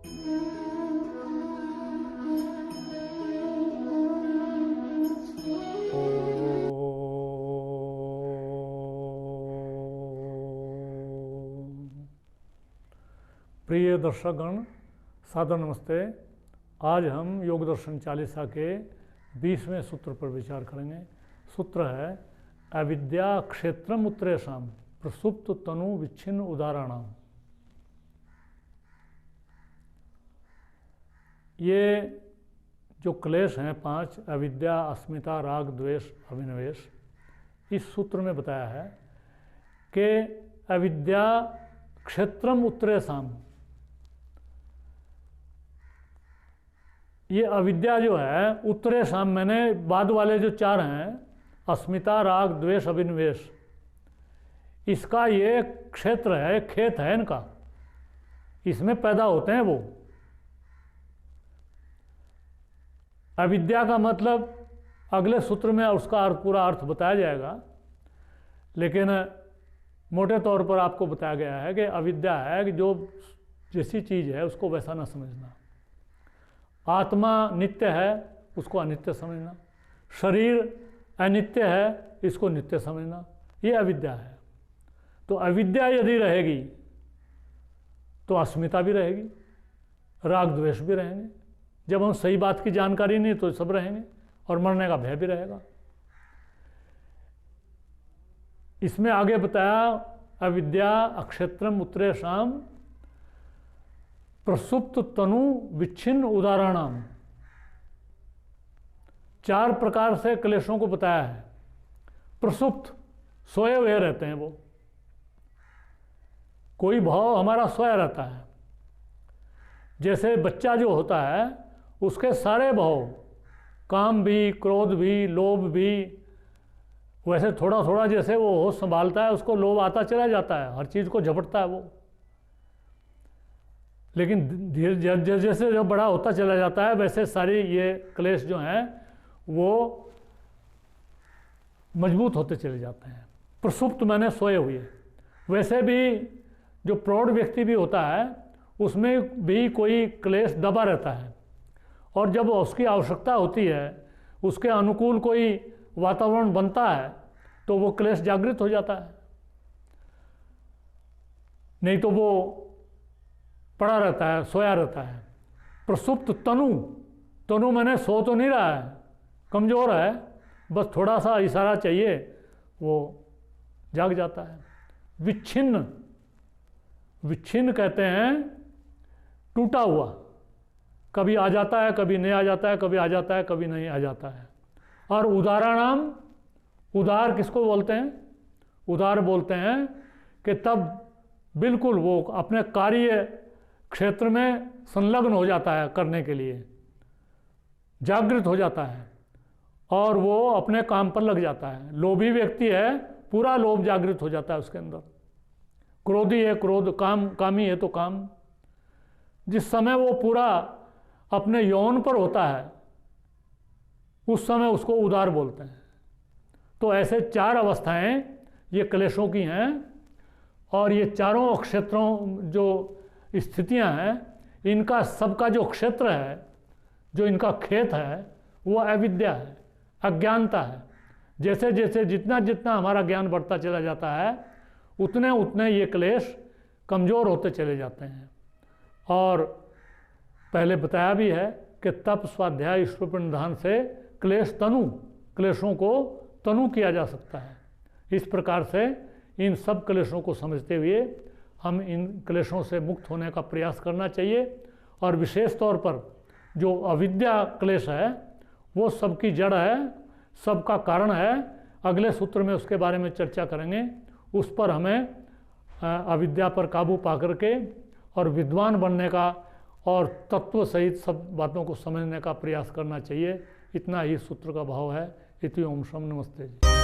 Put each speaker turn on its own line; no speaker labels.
प्रिय दर्शकगण, सादर नमस्ते। आज हम योग दर्शन चालीसा के 20वें सूत्र पर विचार करेंगे। सूत्र है अविद्या क्षेत्रम उत्तरेषाम प्रसुप्त तनु विच्छिन्न उदाहरणाम। ये जो क्लेश हैं 5, अविद्या, अस्मिता, राग, द्वेष, अभिनिवेश, इस सूत्र में बताया है कि अविद्या क्षेत्रम उत्तरेषाम, ये अविद्या जो है उत्तरेषाम, मैंने बाद वाले जो 4 हैं अस्मिता, राग, द्वेष, अभिनिवेश, इसका ये क्षेत्र है, खेत है इनका, इसमें पैदा होते हैं वो। अविद्या का मतलब अगले सूत्र में उसका पूरा अर्थ बताया जाएगा, लेकिन मोटे तौर पर आपको बताया गया है कि अविद्या है कि जो जैसी चीज़ है उसको वैसा ना समझना। आत्मा नित्य है, उसको अनित्य समझना। शरीर अनित्य है, इसको नित्य समझना। ये अविद्या है। तो अविद्या यदि रहेगी तो अस्मिता भी रहेगी, राग द्वेष भी रहेंगे। जब हम सही बात की जानकारी नहीं तो सब रहेंगे, और मरने का भय भी रहेगा। इसमें आगे बताया अविद्या अक्षेत्रम उत्तरेषाम प्रसुप्त तनु विच्छिन्न उदाहरणाम। 4 प्रकार से क्लेशों को बताया है। प्रसुप्त, सोए हुए रहते हैं वो, कोई भाव हमारा सोया रहता है। जैसे बच्चा जो होता है उसके सारे भाव, काम भी, क्रोध भी, लोभ भी, वैसे थोड़ा थोड़ा जैसे वो होश संभालता है उसको लोभ आता चला जाता है, हर चीज़ को झपटता है वो। लेकिन धीरे जैसे जब बड़ा होता चला जाता है वैसे सारी ये क्लेश जो हैं वो मजबूत होते चले जाते हैं। प्रसुप्त मैंने सोए हुए। वैसे भी जो प्रौढ़ व्यक्ति भी होता है उसमें भी कोई क्लेश दबा रहता है, और जब उसकी आवश्यकता होती है, उसके अनुकूल कोई वातावरण बनता है तो वो क्लेश जागृत हो जाता है, नहीं तो वो पड़ा रहता है, सोया रहता है। प्रसुप्त तनु, तनु मैंने सो तो नहीं रहा है, कमज़ोर है, बस थोड़ा सा इशारा चाहिए वो जाग जाता है। विच्छिन्न, विच्छिन्न कहते हैं टूटा हुआ, कभी आ जाता है, कभी नहीं आ जाता है, कभी आ जाता है, कभी नहीं आ जाता है। और उदाहरणाम, उदार किसको बोलते हैं? उदार बोलते हैं कि तब बिल्कुल वो अपने कार्य क्षेत्र में संलग्न हो जाता है, करने के लिए जागृत हो जाता है, और वो अपने काम पर लग जाता है। लोभी व्यक्ति है, पूरा लोभ जागृत हो जाता है उसके अंदर। क्रोधी है, क्रोध, कामी है तो काम। जिस समय वो पूरा अपने यौन पर होता है उस समय उसको उदार बोलते हैं। तो ऐसे 4 अवस्थाएं ये क्लेशों की हैं, और ये चारों क्षेत्रों जो स्थितियां हैं, इनका सबका जो क्षेत्र है, जो इनका खेत है, वो अविद्या है, अज्ञानता है। जैसे जैसे जितना जितना हमारा ज्ञान बढ़ता चला जाता है उतने उतने ये क्लेश कमज़ोर होते चले जाते हैं। और पहले बताया भी है कि तप, स्वाध्याय, ईश्वर प्रणिधान से क्लेश तनु, क्लेशों को तनु किया जा सकता है। इस प्रकार से इन सब क्लेशों को समझते हुए हम इन क्लेशों से मुक्त होने का प्रयास करना चाहिए। और विशेष तौर पर जो अविद्या क्लेश है वो सबकी जड़ है, सबका कारण है। अगले सूत्र में उसके बारे में चर्चा करेंगे। उस पर हमें अविद्या पर काबू पा करके और विद्वान बनने का और तत्व सहित सब बातों को समझने का प्रयास करना चाहिए। इतना ही सूत्र का भाव है। इति ओम शम नमस्ते जी।